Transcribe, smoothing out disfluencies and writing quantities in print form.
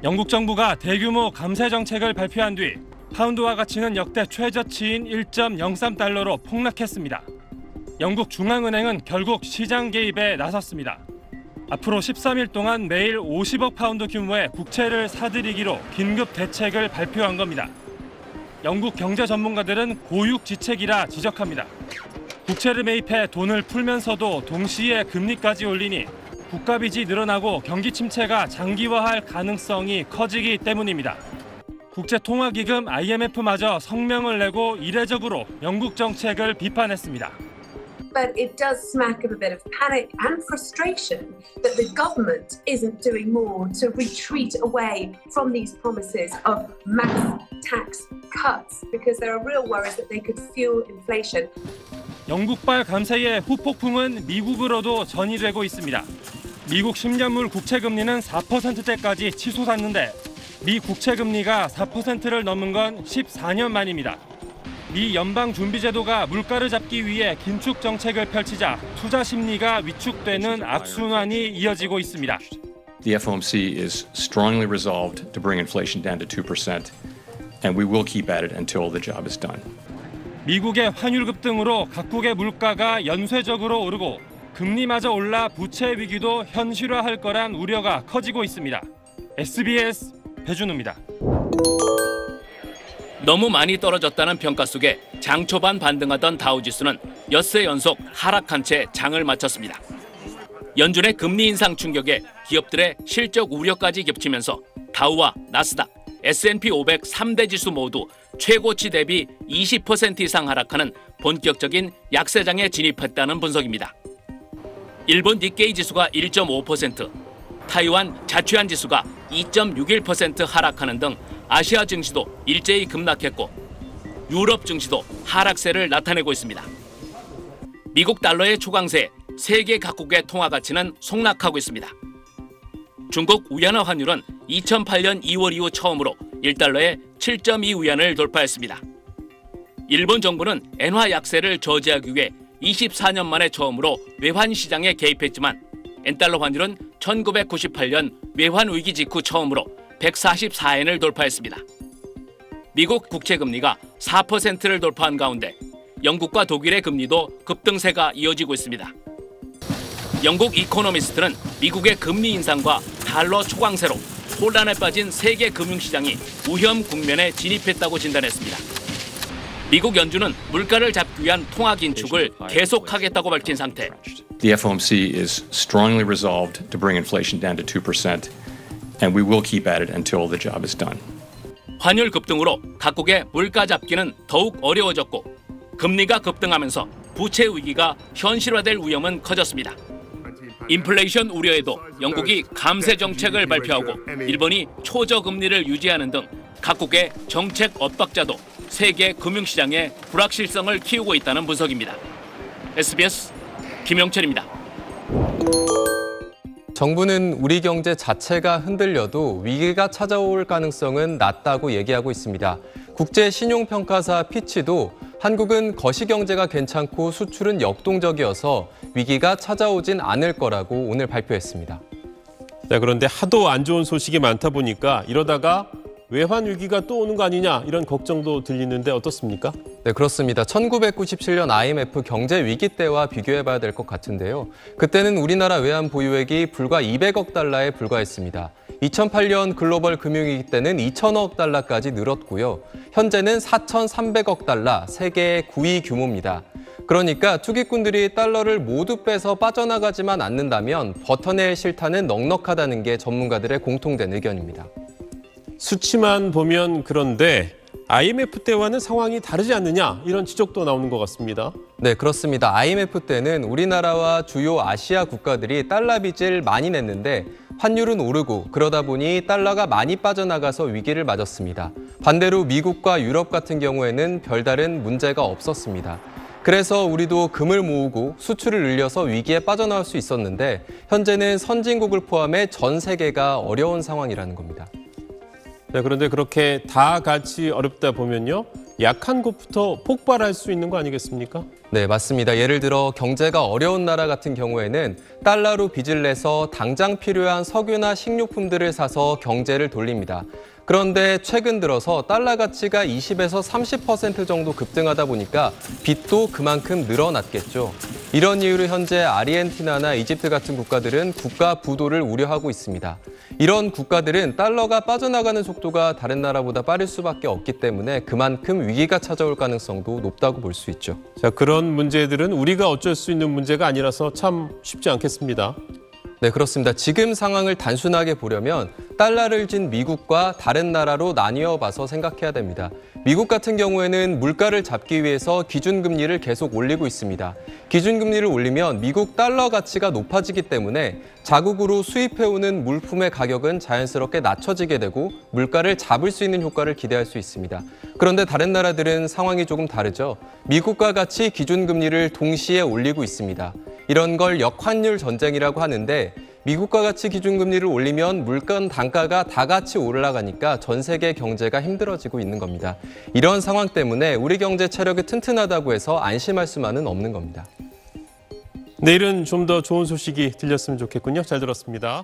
영국 정부가 대규모 감세 정책을 발표한 뒤 파운드화 가치는 역대 최저치인 1.03달러로 폭락했습니다. 영국 중앙은행은 결국 시장 개입에 나섰습니다. 앞으로 13일 동안 매일 50억 파운드 규모의 국채를 사들이기로 긴급 대책을 발표한 겁니다. 영국 경제 전문가들은 고육지책이라 지적합니다. 국채를 매입해 돈을 풀면서도 동시에 금리까지 올리니 국가빚이 늘어나고 경기 침체가 장기화할 가능성이 커지기 때문입니다. 국제통화기금 IMF마저 성명을 내고 이례적으로 영국 정책을 비판했습니다. But it does smack of a bit of panic and frustration that the government isn't doing more to retreat away from these promises of mass tax cuts because there are real worries that they could fuel inflation. 영국발 감세의 후폭풍은 미국으로도 전이되고 있습니다. 미국 10년물 국채금리는 4%대까지 치솟았는데 미 국채금리가 4%를 넘은 건 14년 만입니다. 미 연방준비제도가 물가를 잡기 위해 긴축 정책을 펼치자 투자 심리가 위축되는 악순환이 이어지고 있습니다. The FOMC is strongly resolved to bring inflation down to 2%, and we will keep at it until the job is done. 미국의 환율 급등으로 각국의 물가가 연쇄적으로 오르고 금리마저 올라 부채 위기도 현실화할 거란 우려가 커지고 있습니다. SBS 배준우입니다. 너무 많이 떨어졌다는 평가 속에 장 초반 반등하던 다우지수는 엿새 연속 하락한 채 장을 마쳤습니다. 연준의 금리 인상 충격에 기업들의 실적 우려까지 겹치면서 다우와 나스닥, S&P 500 3대 지수 모두 최고치 대비 20% 이상 하락하는 본격적인 약세장에 진입했다는 분석입니다. 일본 니케이 지수가 1.5%, 타이완 자취안 지수가 2.61% 하락하는 등 아시아 증시도 일제히 급락했고 유럽 증시도 하락세를 나타내고 있습니다. 미국 달러의 초강세에 세계 각국의 통화 가치는 속락하고 있습니다. 중국 위안화 환율은 2008년 2월 이후 처음으로 1달러에 7.2위안을 돌파했습니다. 일본 정부는 엔화 약세를 저지하기 위해 24년 만에 처음으로 외환 시장에 개입했지만 엔달러 환율은 1998년 외환 위기 직후 처음으로 144엔을 돌파했습니다. 미국 국채금리가 4%를 돌파한 가운데 영국과 독일의 금리도 급등세가 이어지고 있습니다. 영국 이코노미스트는 미국의 금리 인상과 달러 초강세로 혼란에 빠진 세계 금융시장이 위험 국면에 진입했다고 진단했습니다. 미국 연준은 물가를 잡기 위한 통화 긴축을 계속하겠다고 밝힌 상태. The FOMC is strongly resolved to bring inflation down to 2%, and we will keep at it until the job is done. 환율 급등으로 각국의 물가 잡기는 더욱 어려워졌고 금리가 급등하면서 부채 위기가 현실화될 위험은 커졌습니다. 인플레이션 우려에도 영국이 감세 정책을 발표하고 일본이 초저금리를 유지하는 등 각국의 정책 엇박자도 세계 금융시장의 불확실성을 키우고 있다는 분석입니다. SBS 김영철입니다. 정부는 우리 경제 자체가 흔들려도 위기가 찾아올 가능성은 낮다고 얘기하고 있습니다. 국제신용평가사 피치도 한국은 거시경제가 괜찮고 수출은 역동적이어서 위기가 찾아오진 않을 거라고 오늘 발표했습니다. 네, 그런데 하도 안 좋은 소식이 많다 보니까 이러다가 외환 위기가 또 오는 거 아니냐 이런 걱정도 들리는데 어떻습니까? 네, 그렇습니다. 1997년 IMF 경제 위기 때와 비교해봐야 될 것 같은데요. 그때는 우리나라 외환 보유액이 불과 200억 달러에 불과했습니다. 2008년 글로벌 금융위기 때는 2천억 달러까지 늘었고요. 현재는 4,300억 달러, 세계 9위 규모입니다. 그러니까 투기꾼들이 달러를 모두 빼서 빠져나가지만 않는다면 버텨낼 실탄은 넉넉하다는 게 전문가들의 공통된 의견입니다. 수치만 보면 그런데 IMF 때와는 상황이 다르지 않느냐 이런 지적도 나오는 것 같습니다. 네, 그렇습니다. IMF 때는 우리나라와 주요 아시아 국가들이 달러 빚을 많이 냈는데 환율은 오르고 그러다 보니 달러가 많이 빠져나가서 위기를 맞았습니다. 반대로 미국과 유럽 같은 경우에는 별다른 문제가 없었습니다. 그래서 우리도 금을 모으고 수출을 늘려서 위기에 빠져나올 수 있었는데 현재는 선진국을 포함해 전 세계가 어려운 상황이라는 겁니다. 네, 그런데 그렇게 다 같이 어렵다 보면요. 약한 곳부터 폭발할 수 있는 거 아니겠습니까? 네, 맞습니다. 예를 들어 경제가 어려운 나라 같은 경우에는 달러로 빚을 내서 당장 필요한 석유나 식료품들을 사서 경제를 돌립니다. 그런데 최근 들어서 달러 가치가 20에서 30% 정도 급등하다 보니까 빚도 그만큼 늘어났겠죠. 이런 이유로 현재 아르헨티나나 이집트 같은 국가들은 국가 부도를 우려하고 있습니다. 이런 국가들은 달러가 빠져나가는 속도가 다른 나라보다 빠를 수밖에 없기 때문에 그만큼 위기가 찾아올 가능성도 높다고 볼 수 있죠. 자, 그런 문제들은 우리가 어쩔 수 있는 문제가 아니라서 참 쉽지 않겠습니다. 네, 그렇습니다. 지금 상황을 단순하게 보려면 달러를 진 미국과 다른 나라로 나뉘어 봐서 생각해야 됩니다. 미국 같은 경우에는 물가를 잡기 위해서 기준금리를 계속 올리고 있습니다. 기준금리를 올리면 미국 달러 가치가 높아지기 때문에 자국으로 수입해오는 물품의 가격은 자연스럽게 낮춰지게 되고 물가를 잡을 수 있는 효과를 기대할 수 있습니다. 그런데 다른 나라들은 상황이 조금 다르죠. 미국과 같이 기준금리를 동시에 올리고 있습니다. 이런 걸 역환율 전쟁이라고 하는데 미국과 같이 기준금리를 올리면 물건 단가가 다 같이 올라가니까 전 세계 경제가 힘들어지고 있는 겁니다. 이런 상황 때문에 우리 경제 체력이 튼튼하다고 해서 안심할 수만은 없는 겁니다. 내일은 좀 더 좋은 소식이 들렸으면 좋겠군요. 잘 들었습니다.